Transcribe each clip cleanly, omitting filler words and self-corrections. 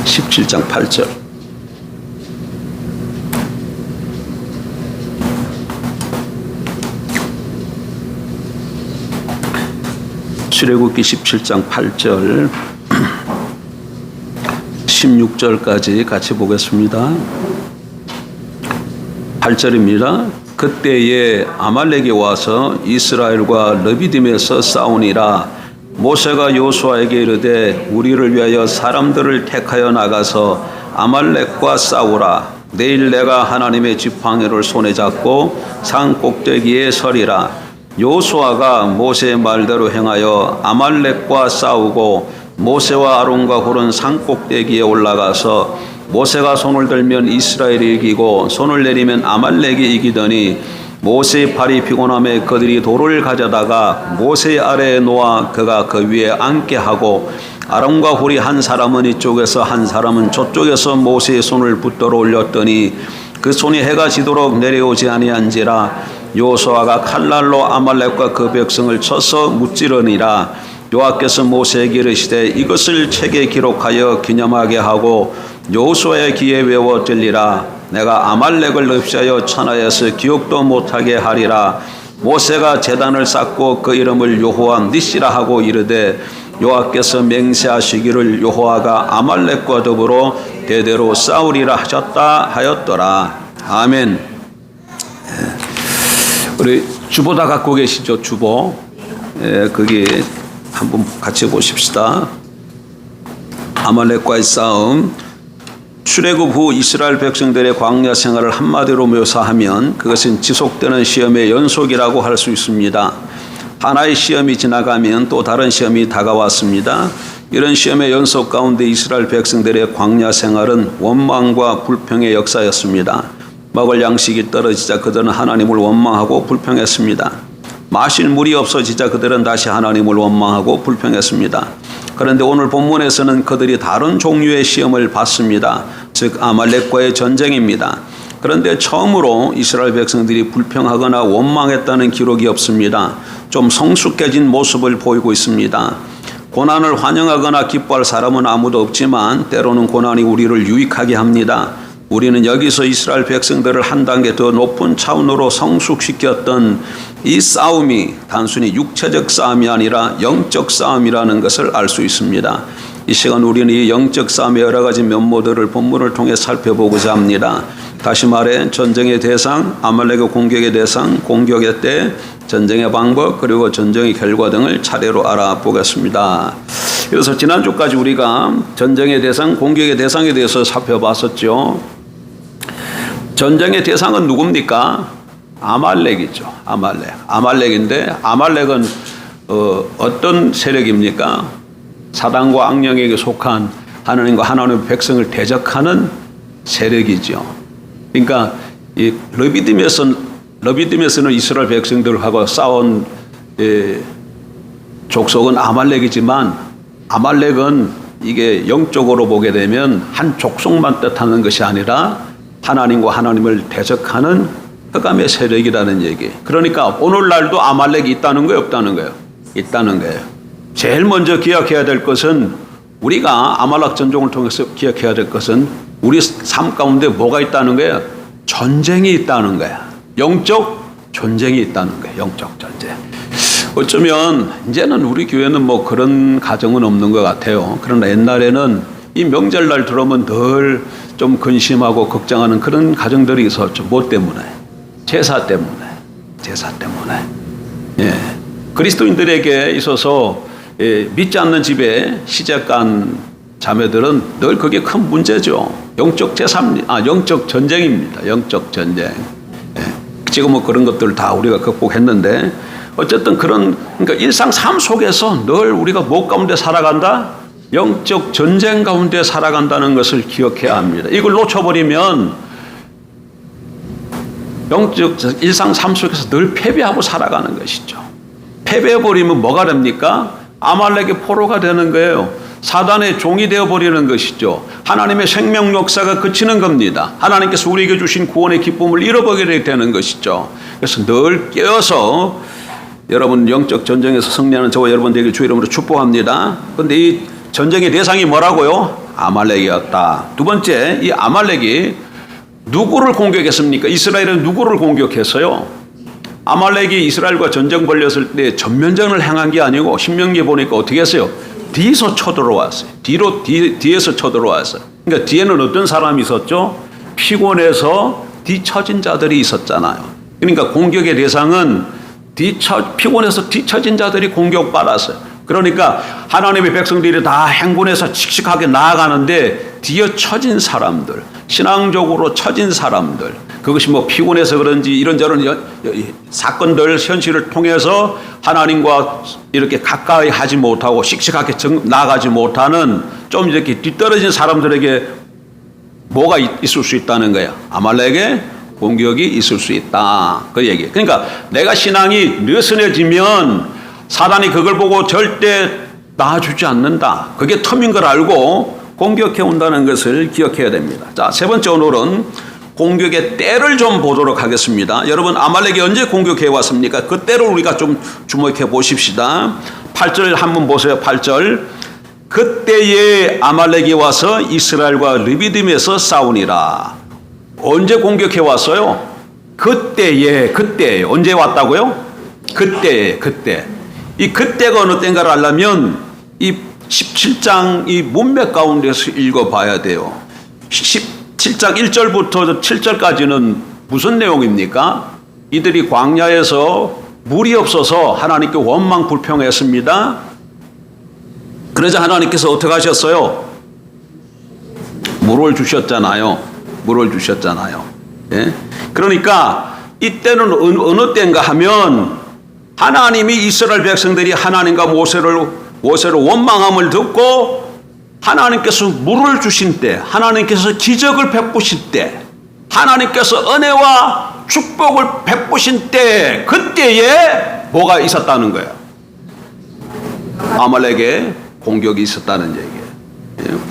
17장 8절. 출애굽기 17장 8절 16절까지 같이 보겠습니다. 8절입니다. 그때에 아말렉이 와서 이스라엘과 르비딤에서 싸우니라. 모세가 여호수아에게 이르되 우리를 위하여 사람들을 택하여 나가서 아말렉과 싸우라. 내일 내가 하나님의 지팡이를 손에 잡고 산 꼭대기에 서리라. 여호수아가 모세의 말대로 행하여 아말렉과 싸우고 모세와 아론과 홀은 산 꼭대기에 올라가서 모세가 손을 들면 이스라엘이 이기고 손을 내리면 아말렉이 이기더니 모세의 팔이 피곤함에 그들이 돌을 가져다가 모세 아래에 놓아 그가 그 위에 앉게 하고 아론과 홀이 한 사람은 이쪽에서 한 사람은 저쪽에서 모세의 손을 붙들어 올렸더니 그 손이 해가 지도록 내려오지 아니한지라. 여호수아가 칼날로 아말렉과 그 백성을 쳐서 무찌르니라. 여호와께서 모세에게 이르시되 이것을 책에 기록하여 기념하게 하고 여호수아의 귀에 외워 들리라. 내가 아말렉을 없이하여 천하에서 기억도 못하게 하리라. 모세가 제단을 쌓고 그 이름을 여호와 니시라 하고 이르되 여호와께서 맹세하시기를 여호와가 아말렉과 더불어 대대로 싸우리라 하셨다 하였더라. 아멘. 우리 주보 다 갖고 계시죠? 주보. 거기 한번 같이 보십시다. 아말렉과의 싸움. 출애굽 후 이스라엘 백성들의 광야 생활을 한마디로 묘사하면 그것은 지속되는 시험의 연속이라고 할 수 있습니다. 하나의 시험이 지나가면 또 다른 시험이 다가왔습니다. 이런 시험의 연속 가운데 이스라엘 백성들의 광야 생활은 원망과 불평의 역사였습니다. 먹을 양식이 떨어지자 그들은 하나님을 원망하고 불평했습니다. 마실 물이 없어지자 그들은 다시 하나님을 원망하고 불평했습니다. 그런데 오늘 본문에서는 그들이 다른 종류의 시험을 받습니다. 즉 아말렉과의 전쟁입니다. 그런데 처음으로 이스라엘 백성들이 불평하거나 원망했다는 기록이 없습니다. 좀 성숙해진 모습을 보이고 있습니다. 고난을 환영하거나 기뻐할 사람은 아무도 없지만 때로는 고난이 우리를 유익하게 합니다. 우리는 여기서 이스라엘 백성들을 한 단계 더 높은 차원으로 성숙시켰던 이 싸움이 단순히 육체적 싸움이 아니라 영적 싸움이라는 것을 알 수 있습니다. 이 시간 우리는 이 영적 싸움의 여러 가지 면모들을 본문을 통해 살펴보고자 합니다. 다시 말해 전쟁의 대상, 아말렉의 공격의 대상, 공격의 때, 전쟁의 방법, 그리고 전쟁의 결과 등을 차례로 알아보겠습니다. 그래서 지난주까지 우리가 전쟁의 대상, 공격의 대상에 대해서 살펴봤었죠. 전쟁의 대상은 누굽니까? 아말렉이죠. 아말렉인데 아말렉은 어떤 세력입니까? 사단과 악령에게 속한 하나님과 하나님의 백성을 대적하는 세력이죠. 그러니까 이 르비딤에서는 이스라엘 백성들하고 싸운 족속은 아말렉이지만 아말렉은 이게 영적으로 보게 되면 한 족속만 뜻하는 것이 아니라 하나님과 하나님을 대적하는 흑암의 세력이라는 얘기. 그러니까 오늘날도 아말렉이 있다는 거예요, 없다는 거예요? 있다는 거예요. 제일 먼저 기억해야 될 것은 우리가 아말렉 전쟁을 통해서 기억해야 될 것은 우리 삶 가운데 뭐가 있다는 거예요? 전쟁이 있다는 거야. 영적 전쟁이 있다는 거예요. 영적 전쟁. 어쩌면 이제는 우리 교회는 뭐 그런 가정은 없는 것 같아요. 그러나 옛날에는 이 명절날 들어오면 늘 좀 근심하고 걱정하는 그런 가정들이 있었죠. 뭐 때문에? 제사 때문에. 예. 그리스도인들에게 있어서 믿지 않는 집에 시집간 자매들은 늘 그게 큰 문제죠. 영적 전쟁입니다. 영적 전쟁. 예. 지금은 그런 것들 다 우리가 극복했는데 어쨌든 그러니까 일상 삶 속에서 늘 우리가 뭐 가운데 살아간다? 영적 전쟁 가운데 살아간다는 것을 기억해야 합니다. 이걸 놓쳐버리면 영적 일상 삶 속에서 늘 패배하고 살아가는 것이죠. 패배해버리면 뭐가 됩니까? 아말렉의 포로가 되는 거예요. 사단의 종이 되어버리는 것이죠. 하나님의 생명 역사가 그치는 겁니다. 하나님께서 우리에게 주신 구원의 기쁨을 잃어버리게 되는 것이죠. 그래서 늘 깨어서 여러분 영적 전쟁에서 승리하는 저와 여러분 되길 주 이름으로 축복합니다. 그런데 이 전쟁의 대상이 뭐라고요? 아말렉이었다. 두 번째, 이 아말렉이 누구를 공격했습니까? 이스라엘은 누구를 공격했어요? 아말렉이 이스라엘과 전쟁 벌였을 때 전면전을 행한 게 아니고 신명기에 보니까 어떻게 했어요? 뒤에서 쳐들어왔어요. 뒤에서 쳐들어왔어요. 그러니까 뒤에는 어떤 사람이 있었죠? 피곤해서 뒤처진 자들이 있었잖아요. 그러니까 공격의 대상은 피곤해서 뒤처진 자들이 공격받았어요. 그러니까 하나님의 백성들이 다 행군해서 칙칙하게 나아가는데 뒤에 처진 사람들, 신앙적으로 처진 사람들, 그것이 뭐 피곤해서 그런지 이런저런 사건들, 현실을 통해서 하나님과 이렇게 가까이 하지 못하고 씩씩하게 나아가지 못하는 좀 이렇게 뒤떨어진 사람들에게 뭐가 있을 수 있다는 거야? 아말렉의 공격이 있을 수 있다. 그 얘기. 그러니까 내가 신앙이 느슨해지면 사단이 그걸 보고 절대 놔주지 않는다. 그게 틈인 걸 알고 공격해 온다는 것을 기억해야 됩니다. 자, 세 번째 오늘은 공격의 때를 좀 보도록 하겠습니다. 여러분, 아말렉이 언제 공격해 왔습니까? 그 때를 우리가 좀 주목해 보십시다. 8절 한번 보세요. 8절. 그때에 아말렉이 와서 이스라엘과 르비딤에서 싸우니라. 언제 공격해 왔어요? 그때 언제 왔다고요? 그때. 이 그때가 어느 때인가를 알려면 이 17장 이 문맥 가운데서 읽어봐야 돼요. 17장 1절부터 7절까지는 무슨 내용입니까? 이들이 광야에서 물이 없어서 하나님께 원망 불평했습니다. 그러자 하나님께서 어떻게 하셨어요? 물을 주셨잖아요. 예? 그러니까 이때는 어느 때인가 하면 하나님이 이스라엘 백성들이 하나님과 모세를 원망함을 듣고 하나님께서 물을 주신 때, 하나님께서 기적을 베푸신 때, 하나님께서 은혜와 축복을 베푸신 때, 그때에 뭐가 있었다는 거예요? 아말렉의 공격이 있었다는 얘기예요.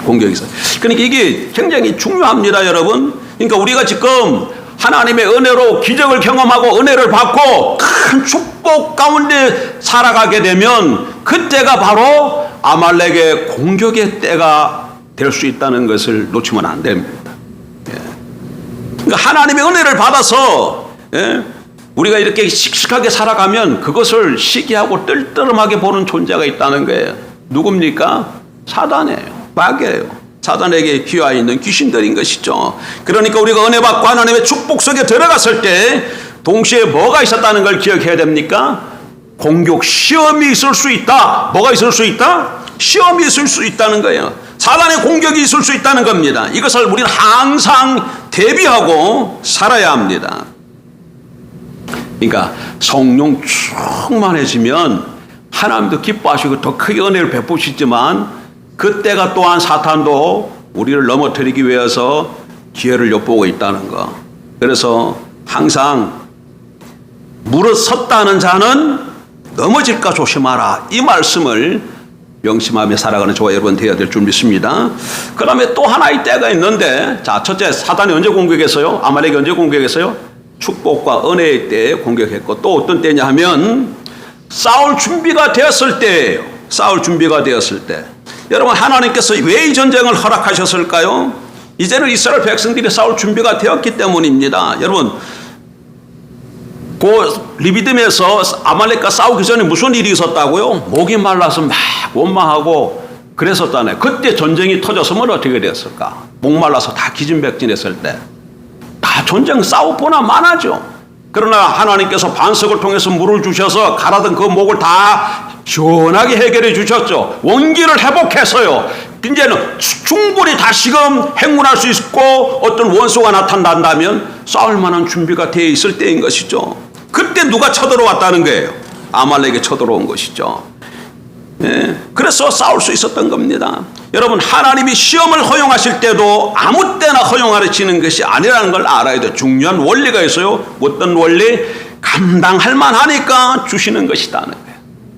공격이 있어요. 그러니까 이게 굉장히 중요합니다, 여러분. 그러니까 우리가 지금 하나님의 은혜로 기적을 경험하고 은혜를 받고 큰 축복 가운데 살아가게 되면 그때가 바로 아말렉의 공격의 때가 될 수 있다는 것을 놓치면 안 됩니다. 그러니까 하나님의 은혜를 받아서 우리가 이렇게 씩씩하게 살아가면 그것을 시기하고 뜰뜰하게 보는 존재가 있다는 거예요. 누굽니까? 사단이에요. 마귀예요. 사단에게 귀화 있는 귀신들인 것이죠. 그러니까 우리가 은혜 받고 하나님의 축복 속에 들어갔을 때 동시에 뭐가 있었다는 걸 기억해야 됩니까? 공격, 시험이 있을 수 있다. 뭐가 있을 수 있다? 시험이 있을 수 있다는 거예요. 사단의 공격이 있을 수 있다는 겁니다. 이것을 우리는 항상 대비하고 살아야 합니다. 그러니까 성령 충만해지면 하나님도 기뻐하시고 더 크게 은혜를 베푸시지만 그때가 또한 사탄도 우리를 넘어뜨리기 위해서 기회를 엿보고 있다는 거. 그래서 항상 물어섰다는 자는 넘어질까 조심하라. 이 말씀을 명심하며 살아가는 저와 여러분 되어야 될 줄 믿습니다. 그 다음에 또 하나의 때가 있는데, 자, 첫째, 사단이 언제 공격했어요? 아말렉이 언제 공격했어요? 축복과 은혜의 때에 공격했고, 또 어떤 때냐 하면 싸울 준비가 되었을 때예요. 싸울 준비가 되었을 때. 여러분, 하나님께서 왜 이 전쟁을 허락하셨을까요? 이제는 이스라엘 백성들이 싸울 준비가 되었기 때문입니다. 여러분, 그 르비딤에서 아말렉과 싸우기 전에 무슨 일이 있었다고요? 목이 말라서 막 원망하고 그랬었잖아요. 그때 전쟁이 터졌으면 어떻게 됐을까? 목 말라서 다 기진백진했을 때 다 전쟁 싸우거나 많아죠. 그러나 하나님께서 반석을 통해서 물을 주셔서 가라던 그 목을 다 시원하게 해결해 주셨죠. 원기를 회복해서요. 이제는 충분히 다시금 행군할 수 있고 어떤 원수가 나타난다면 싸울 만한 준비가 되어 있을 때인 것이죠. 그때 누가 쳐들어왔다는 거예요? 아말렉이 쳐들어온 것이죠. 그래서 싸울 수 있었던 겁니다. 여러분, 하나님이 시험을 허용하실 때도 아무 때나 허용하시는 것이 아니라는 걸 알아야 돼요. 중요한 원리가 있어요. 어떤 원리? 감당할 만하니까 주시는 것이라는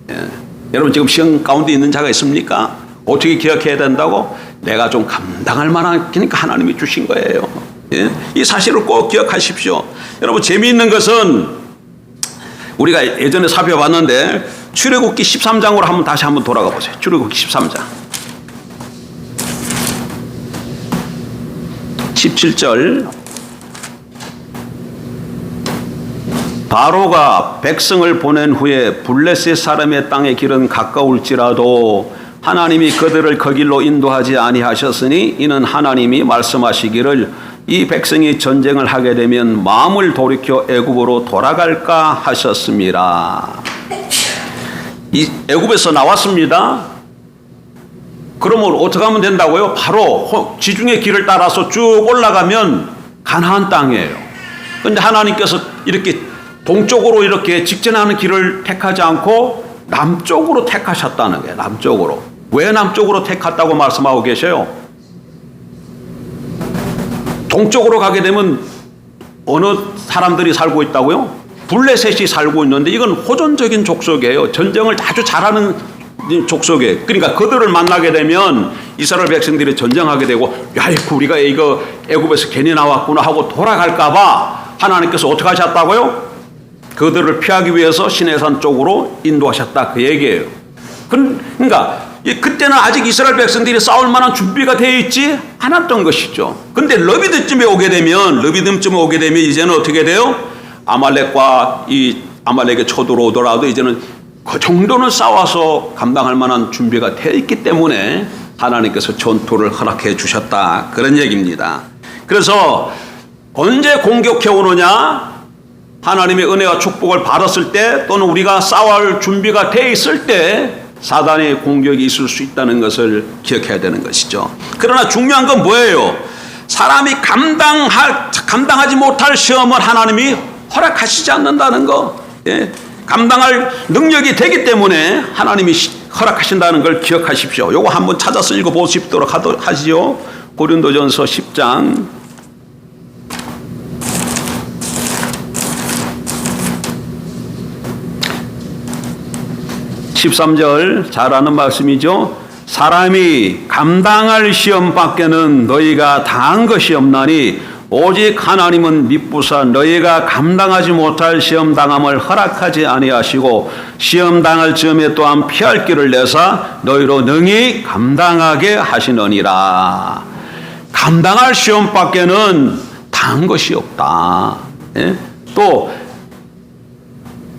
거예요. 여러분, 지금 시험 가운데 있는 자가 있습니까? 어떻게 기억해야 된다고? 내가 좀 감당할 만하니까 하나님이 주신 거예요. 이 사실을 꼭 기억하십시오. 여러분, 재미있는 것은 우리가 예전에 살펴봤는데 출애굽기 13장으로 다시 한번 돌아가 보세요. 출애굽기 13장 17절. 바로가 백성을 보낸 후에 블레셋 사람의 땅의 길은 가까울지라도 하나님이 그들을 그 길로 인도하지 아니하셨으니 이는 하나님이 말씀하시기를 이 백성이 전쟁을 하게 되면 마음을 돌이켜 애굽으로 돌아갈까 하셨습니다. 이 애굽에서 나왔습니다. 그러면 어떻게 하면 된다고요? 바로 지중해 길을 따라서 쭉 올라가면 가나안 땅이에요. 그런데 하나님께서 이렇게 동쪽으로 이렇게 직진하는 길을 택하지 않고 남쪽으로 택하셨다는 거예요. 남쪽으로. 왜 남쪽으로 택했다고 말씀하고 계셔요? 동쪽으로 가게 되면 어느 사람들이 살고 있다고요? 블레셋이 살고 있는데 이건 호전적인 족속이에요. 전쟁을 아주 잘하는 족속이에요. 그러니까 그들을 만나게 되면 이스라엘 백성들이 전쟁하게 되고 야, 우리가 이거 애굽에서 괜히 나왔구나 하고 돌아갈까 봐 하나님께서 어떻게 하셨다고요? 그들을 피하기 위해서 시내산 쪽으로 인도하셨다 그 얘기예요. 그러니까 그때는 아직 이스라엘 백성들이 싸울 만한 준비가 되어 있지 않았던 것이죠. 그런데 러비딤쯤에 오게 되면 이제는 어떻게 돼요? 아말렉과 이 아말렉에 쳐들어오더라도 이제는 그 정도는 싸워서 감당할 만한 준비가 되어 있기 때문에 하나님께서 전투를 허락해 주셨다 그런 얘기입니다. 그래서 언제 공격해 오느냐? 하나님의 은혜와 축복을 받았을 때 또는 우리가 싸울 준비가 돼 있을 때 사단의 공격이 있을 수 있다는 것을 기억해야 되는 것이죠. 그러나 중요한 건 뭐예요? 사람이 감당하지 못할 시험을 하나님이 허락하시지 않는다는 거. 예? 감당할 능력이 되기 때문에 하나님이 허락하신다는 걸 기억하십시오. 요거 한번 찾아서 읽어보시도록 하시죠. 고린도전서 10장 13절 잘 아는 말씀이죠. 사람이 감당할 시험 밖에는 너희가 당한 것이 없나니 오직 하나님은 미쁘사 너희가 감당하지 못할 시험 당함을 허락하지 아니하시고 시험 당할 즈음에 또한 피할 길을 내사 너희로 능히 감당하게 하시느니라. 감당할 시험 밖에는 당한 것이 없다. 예? 또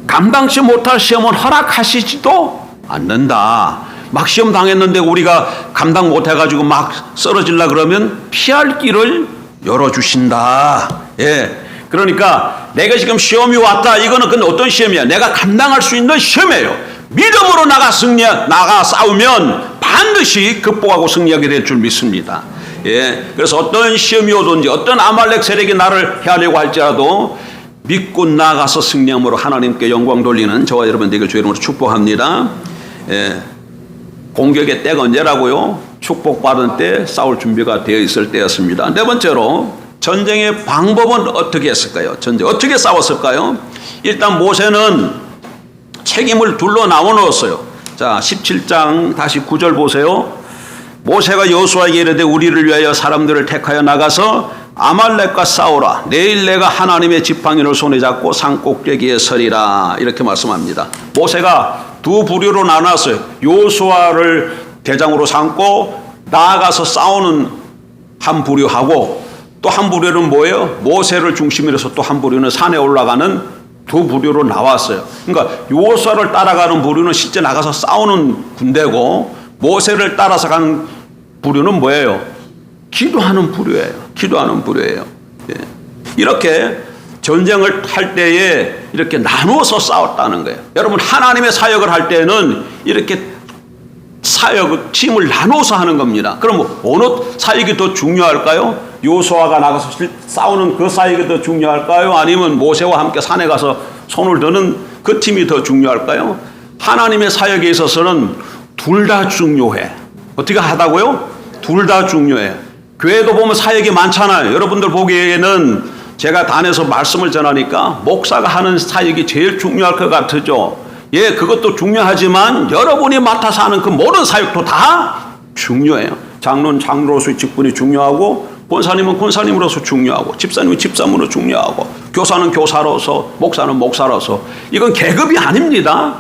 감당치 못할 시험은 허락하시지도 않는다. 막 시험 당했는데 우리가 감당 못해가지고 막 쓰러질라 그러면 피할 길을 열어주신다. 예. 그러니까 내가 지금 시험이 왔다. 이거는 근데 어떤 시험이야? 내가 감당할 수 있는 시험이에요. 믿음으로 나가 싸우면 반드시 극복하고 승리하게 될 줄 믿습니다. 예. 그래서 어떤 시험이 오든지 어떤 아말렉 세력이 나를 해하려고 할지라도 믿고 나가서 승리함으로 하나님께 영광 돌리는 저와 여러분 되길 주의 이름으로 축복합니다. 예. 공격의 때가 언제라고요? 축복받은 때 싸울 준비가 되어 있을 때였습니다. 네 번째로 전쟁의 방법은 어떻게 했을까요? 전쟁 어떻게 싸웠을까요? 일단 모세는 책임을 둘로 나눠놓았어요. 자, 17장 다시 9절 보세요. 모세가 여호수아에게 이르되 우리를 위하여 사람들을 택하여 나가서 아말렉과 싸우라. 내일 내가 하나님의 지팡이를 손에 잡고 산 꼭대기에 서리라. 이렇게 말씀합니다. 모세가 두 부류로 나눴어요. 여호수아를 대장으로 삼고 나아가서 싸우는 한 부류하고 또 한 부류는 뭐예요? 모세를 중심으로 해서 또 한 부류는 산에 올라가는 두 부류로 나왔어요. 그러니까 여호수아를 따라가는 부류는 실제 나가서 싸우는 군대고 모세를 따라서 가는 부류는 뭐예요? 기도하는 부류예요. 기도하는 부류예요. 예. 이렇게 전쟁을 할 때에 이렇게 나누어서 싸웠다는 거예요. 여러분 하나님의 사역을 할 때는 이렇게 팀을 나눠서 하는 겁니다. 그럼 어느 사역이 더 중요할까요? 여호수아가 나가서 싸우는 그 사역이 더 중요할까요? 아니면 모세와 함께 산에 가서 손을 드는 그 팀이 더 중요할까요? 하나님의 사역에 있어서는 둘 다 중요해. 어떻게 하다고요? 둘 다 중요해. 교회도 보면 사역이 많잖아요. 여러분들 보기에는 제가 단에서 말씀을 전하니까 목사가 하는 사역이 제일 중요할 것 같으죠. 예, 그것도 중요하지만 여러분이 맡아서 하는 그 모든 사역도 다 중요해요. 장로는 장로로서의 직분이 중요하고 권사님은 권사님으로서 중요하고, 집사님은 집사님으로 중요하고, 교사는 교사로서, 목사는 목사로서. 이건 계급이 아닙니다.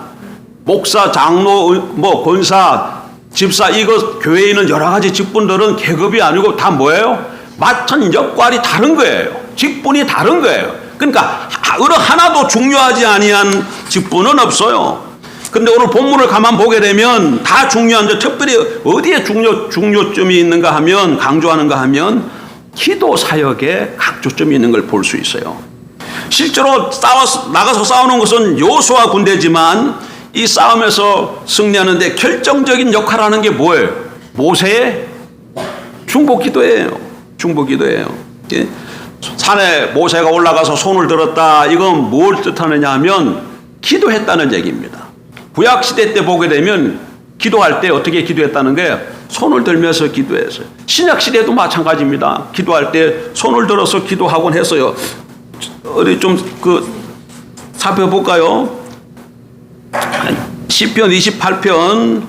목사, 장로, 권사, 집사, 이거 교회에 있는 여러 가지 직분들은 계급이 아니고 다 뭐예요? 맡은 역할이 다른 거예요. 직분이 다른 거예요. 그러니까 어느 하나도 중요하지 아니한 직분은 없어요. 근데 오늘 본문을 가만 보게 되면 다 중요한데, 특별히 어디에 중요점이 있는가 하면, 강조하는가 하면 기도 사역에 각조점이 있는 걸 볼 수 있어요. 실제로 나가서 싸우는 것은 여호수아 군대지만 이 싸움에서 승리하는데 결정적인 역할을 하는 게 뭐예요? 모세의 중보기도예요. 중보기도예요. 산에 모세가 올라가서 손을 들었다. 이건 뭘 뜻하느냐 하면 기도했다는 얘기입니다. 구약시대 때 보게 되면 기도할 때 어떻게 기도했다는 게 손을 들면서 기도했어요. 신약시대도 마찬가지입니다. 기도할 때 손을 들어서 기도하곤 했어요. 어디 좀 살펴볼까요? 시편 28편,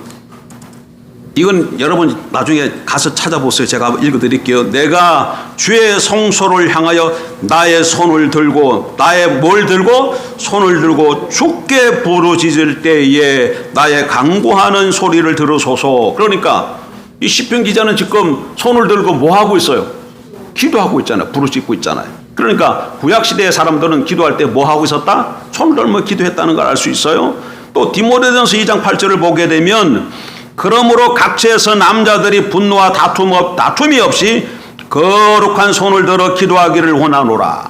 이건 여러분 나중에 가서 찾아보세요. 제가 읽어드릴게요. 내가 주의 성소를 향하여 나의 손을 들고, 나의 뭘 들고? 손을 들고 주께 부르짖을 때에 나의 간구하는 소리를 들으소서. 그러니까 이 시편 기자는 지금 손을 들고 뭐 하고 있어요? 기도하고 있잖아요. 부르짖고 있잖아요. 그러니까 구약시대의 사람들은 기도할 때 뭐 하고 있었다? 손을 들며 기도했다는 걸 알 수 있어요. 또 디모데전서 2장 8절을 보게 되면 그러므로 각처에서 남자들이 분노와 다툼이 없이 거룩한 손을 들어 기도하기를 원하노라.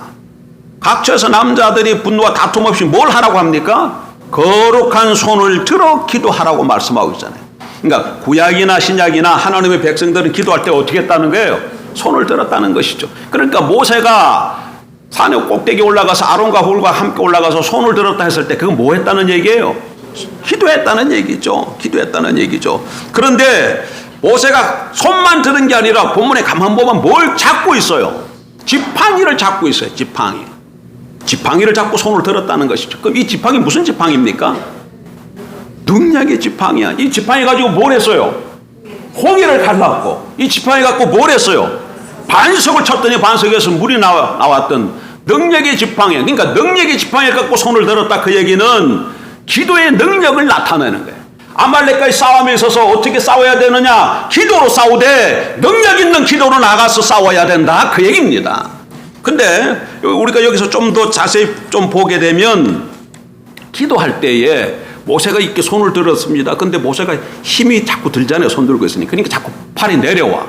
각처에서 남자들이 분노와 다툼 없이 뭘 하라고 합니까? 거룩한 손을 들어 기도하라고 말씀하고 있잖아요. 그러니까 구약이나 신약이나 하나님의 백성들은 기도할 때 어떻게 했다는 거예요? 손을 들었다는 것이죠. 그러니까 모세가 산에 꼭대기 올라가서 아론과 홀과 함께 올라가서 손을 들었다 했을 때 그건 뭐 했다는 얘기예요? 기도했다는 얘기죠. 기도했다는 얘기죠. 그런데 모세가 손만 드는 게 아니라 본문에 가만 보면 뭘 잡고 있어요? 지팡이를 잡고 있어요. 지팡이를 잡고 손을 들었다는 것이죠. 그럼 이 지팡이 무슨 지팡이입니까? 능력의 지팡이야. 이 지팡이 가지고 뭘 했어요? 홍해를 갈랐고, 이 지팡이 갖고 뭘 했어요? 반석을 쳤더니 반석에서 물이 나왔던 능력의 지팡이. 그러니까 능력의 지팡이를 갖고 손을 들었다. 그 얘기는 기도의 능력을 나타내는 거예요. 아말렉과의 싸움에 있어서 어떻게 싸워야 되느냐? 기도로 싸우되 능력 있는 기도로 나가서 싸워야 된다. 그 얘기입니다. 근데 우리가 여기서 좀 더 자세히 좀 보게 되면 기도할 때에 모세가 이렇게 손을 들었습니다. 근데 모세가 힘이 자꾸 들잖아요. 손 들고 있으니까. 그러니까 자꾸 팔이 내려와.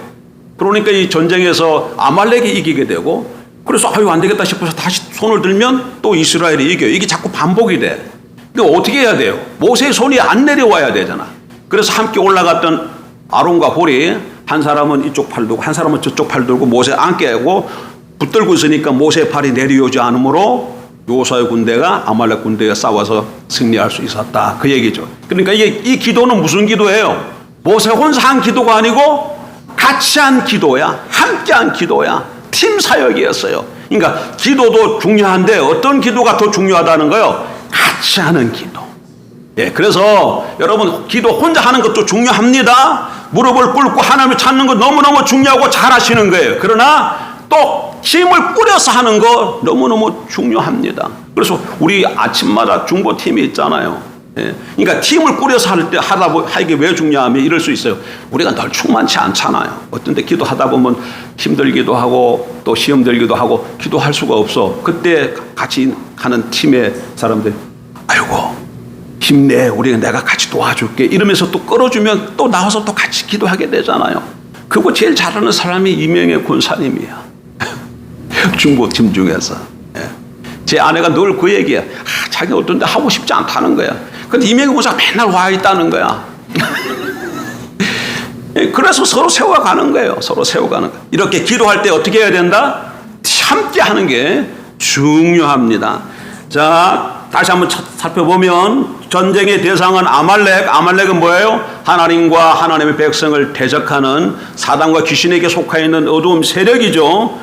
그러니까 이 전쟁에서 아말렉이 이기게 되고, 그래서 아유 안 되겠다 싶어서 다시 손을 들면 또 이스라엘이 이겨요. 이게 자꾸 반복이 돼. 그러니까 어떻게 해야 돼요? 모세의 손이 안 내려와야 되잖아. 그래서 함께 올라갔던 아론과 홀이 한 사람은 이쪽 팔 들고 한 사람은 저쪽 팔 들고 모세 안게 하고 붙들고 있으니까 모세의 팔이 내려오지 않으므로 여호수아의 군대가 아말렉 군대가 싸워서 승리할 수 있었다. 그 얘기죠. 그러니까 이 기도는 무슨 기도예요? 모세 혼자 한 기도가 아니고 같이 한 기도야. 함께 한 기도야. 팀 사역이었어요. 그러니까 기도도 중요한데 어떤 기도가 더 중요하다는 거예요? 같이 하는 기도. 예, 그래서 여러분 기도 혼자 하는 것도 중요합니다. 무릎을 꿇고 하나님을 찾는 거 너무너무 중요하고 잘하시는 거예요. 그러나 또 힘을 꾸려서 하는 거 너무너무 중요합니다. 그래서 우리 아침마다 중보팀이 있잖아요. 예, 그러니까 팀을 꾸려서 하게 왜 중요하면 이럴 수 있어요. 우리가 늘 충만치 않잖아요. 어떤 때 기도하다 보면 힘들기도 하고 또 시험 들기도 하고 기도할 수가 없어. 그때 같이 하는 팀의 사람들 아이고 힘내, 내가 같이 도와줄게 이러면서 또 끌어주면 또 나와서 또 같이 기도하게 되잖아요. 그거 제일 잘하는 사람이 이명의 권사님이야. 중보팀 중에서. 예. 제 아내가 늘 그 얘기야. 자기 어떤 데 하고 싶지 않다는 거야. 근데 이명의 권사가 맨날 와 있다는 거야. 그래서 서로 세워가는 거예요. 서로 세워가는 거예요. 이렇게 기도할 때 어떻게 해야 된다? 함께 하는 게 중요합니다. 자, 다시 한번 살펴보면 전쟁의 대상은 아말렉은 뭐예요? 하나님과 하나님의 백성을 대적하는 사단과 귀신에게 속해 있는 어두운 세력이죠.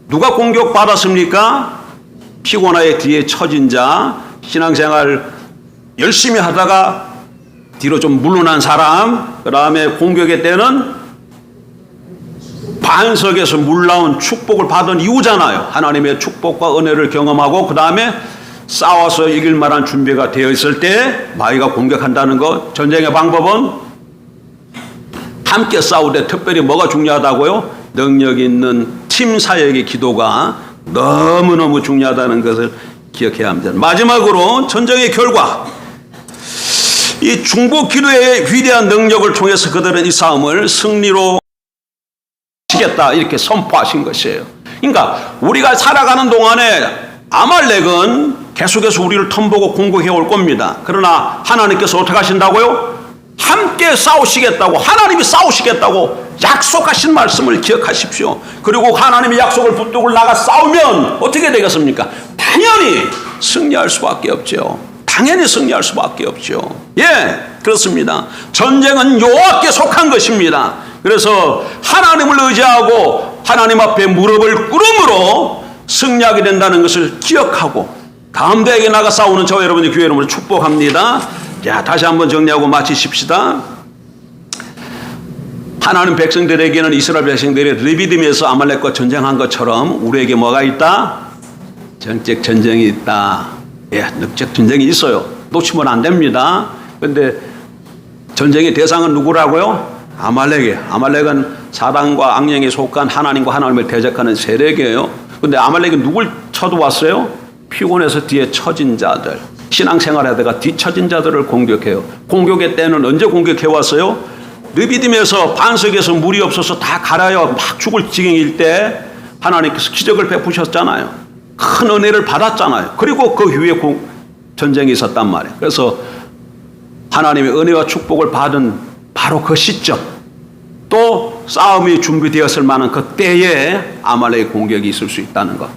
누가 공격받았습니까? 피고나의 뒤에 처진 자, 신앙생활 열심히 하다가 뒤로 좀 물러난 사람, 그 다음에 공격의 때는 반석에서 물 나온 축복을 받은 이유잖아요. 하나님의 축복과 은혜를 경험하고 그 다음에 싸워서 이길 만한 준비가 되어 있을 때 마귀가 공격한다는 것. 전쟁의 방법은 함께 싸우되 특별히 뭐가 중요하다고요? 능력 있는 팀 사역의 기도가 너무너무 중요하다는 것을 기억해야 합니다. 마지막으로 전쟁의 결과. 이 중보 기도의 위대한 능력을 통해서 그들은 이 싸움을 승리로 하시겠다 이렇게 선포하신 것이에요. 그러니까 우리가 살아가는 동안에 아말렉은 계속해서 우리를 텀보고 공격해 올 겁니다. 그러나 하나님께서 어떻게 하신다고요? 함께 싸우시겠다고, 하나님이 싸우시겠다고 약속하신 말씀을 기억하십시오. 그리고 하나님의 약속을 붙들고 나가 싸우면 어떻게 되겠습니까? 당연히 승리할 수밖에 없죠. 당연히 승리할 수밖에 없죠. 예, 그렇습니다. 전쟁은 여호와께 속한 것입니다. 그래서 하나님을 의지하고 하나님 앞에 무릎을 꿇음으로 승리하게 된다는 것을 기억하고 다음 대회에 나가 싸우는 저와 여러분의 교회 여러분을 축복합니다. 자, 다시 한번 정리하고 마치십시다. 하나님 백성들에게는 이스라엘 백성들이 르비딤에서 아말렉과 전쟁한 것처럼 우리에게 뭐가 있다? 정책 전쟁이 있다. 예, 능적 전쟁이 있어요. 놓치면 안 됩니다. 그런데 전쟁의 대상은 누구라고요? 아말렉이에요. 아말렉은 사단과 악령에 속한 하나님과 하나님을 대적하는 세력이에요. 그런데 아말렉이 누굴 쳐도왔어요? 피곤해서 뒤에 처진 자들, 신앙생활하다가 뒤처진 자들을 공격해요. 공격의 때는 언제 공격해왔어요? 르비딤에서 반석에서 물이 없어서 다 갈아요. 막 죽을 지경일 때 하나님께서 기적을 베푸셨잖아요. 큰 은혜를 받았잖아요. 그리고 그 후에 전쟁이 있었단 말이에요. 그래서 하나님의 은혜와 축복을 받은 바로 그 시점, 또 싸움이 준비되었을 만한 그 때에 아말렉의 공격이 있을 수 있다는 것,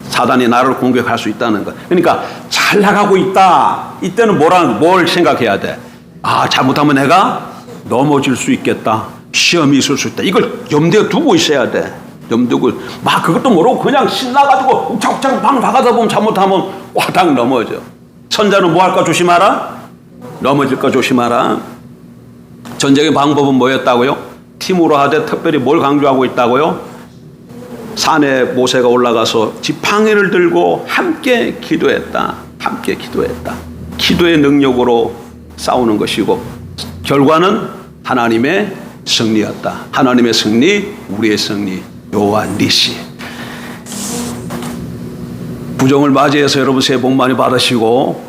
사단이 나를 공격할 수 있다는 것. 그러니까 잘 나가고 있다. 이때는 뭘 생각해야 돼? 아, 잘못하면 내가 넘어질 수 있겠다. 시험이 있을 수 있다. 이걸 염두에 두고 있어야 돼. 염두고 막 그것도 모르고 그냥 신나가지고 욱창욱창 방 나가다 보면 잘못하면 와당 넘어져. 선자는 뭐 할까 조심하라? 넘어질까 조심하라. 전쟁의 방법은 뭐였다고요? 팀으로 하되 특별히 뭘 강조하고 있다고요? 산에 모세가 올라가서 지팡이를 들고 함께 기도했다. 함께 기도했다. 기도의 능력으로 싸우는 것이고 결과는 하나님의 승리였다. 하나님의 승리, 우리의 승리. 여호와 니시. 부정을 맞이해서 여러분 새해 복 많이 받으시고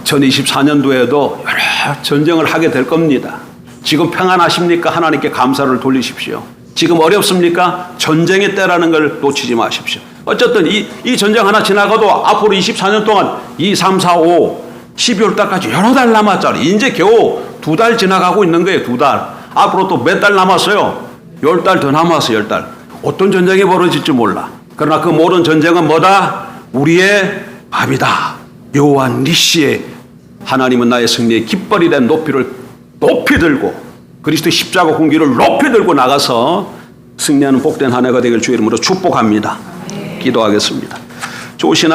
2024년도에도 여러 전쟁을 하게 될 겁니다. 지금 평안하십니까? 하나님께 감사를 돌리십시오. 지금 어렵습니까? 전쟁의 때라는 걸 놓치지 마십시오. 어쨌든 이 전쟁 하나 지나가도 앞으로 24년 동안 2, 3, 4, 5, 12월 달까지 여러 달 남았잖아요. 이제 겨우 2달 지나가고 있는 거예요. 2달. 앞으로 또 몇 달 남았어요? 10달 더 남았어요. 10달. 어떤 전쟁이 벌어질지 몰라. 그러나 그 모든 전쟁은 뭐다? 우리의 밥이다. 여호와 니시의 하나님은 나의 승리의 깃발이 된 높이를 높이 들고 그리스도의 십자가 공기를 높이 들고 나가서 승리하는 복된 한 해가 되길 주의 이름으로 축복합니다. 기도하겠습니다. 좋으신